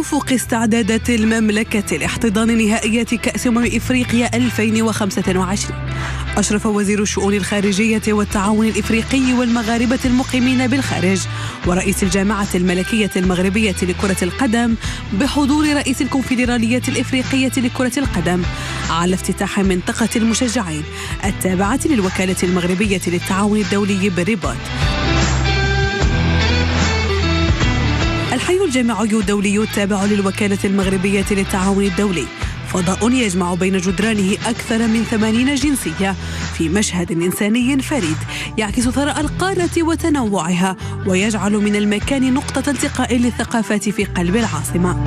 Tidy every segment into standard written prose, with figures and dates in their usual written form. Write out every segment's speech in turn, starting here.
أفق استعدادات المملكة لاحتضان نهائيات كأس إفريقيا 2025. أشرف وزير الشؤون الخارجية والتعاون الإفريقي والمغاربة المقيمين بالخارج ورئيس الجامعة الملكية المغربية لكرة القدم بحضور رئيس الكونفدرالية الإفريقية لكرة القدم على افتتاح منطقة المشجعين التابعة للوكالة المغربية للتعاون الدولي بالرباط. الحي الجامعي الدولي التابع للوكالة المغربية للتعاون الدولي فضاء يجمع بين جدرانه أكثر من 80 جنسية في مشهد إنساني فريد يعكس ثراء القارة وتنوعها ويجعل من المكان نقطة التقاء للثقافات في قلب العاصمة.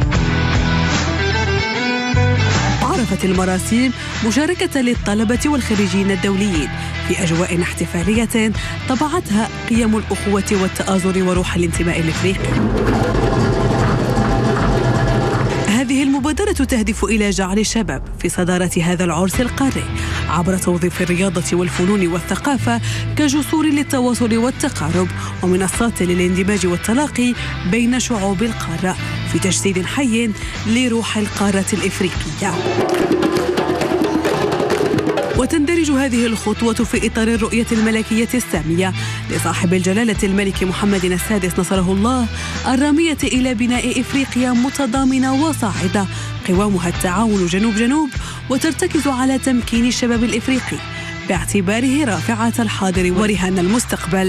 عرفت المراسيم مشاركة للطلبة والخريجين الدوليين في أجواء احتفالية طبعتها قيم الأخوة والتآزر وروح الانتماء الإفريقي. هذه المبادرة تهدف إلى جعل الشباب في صدارة هذا العرس القاري عبر توظيف الرياضة والفنون والثقافة كجسور للتواصل والتقارب ومنصات للاندماج والتلاقي بين شعوب القارة في تجسيد حي لروح القارة الإفريقية. وتندرج هذه الخطوة في إطار الرؤية الملكية السامية لصاحب الجلالة الملك محمد السادس نصره الله الرامية إلى بناء إفريقيا متضامنة وصاعدة قوامها التعاون جنوب جنوب وترتكز على تمكين الشباب الإفريقي باعتباره رافعة الحاضر ورهان المستقبل.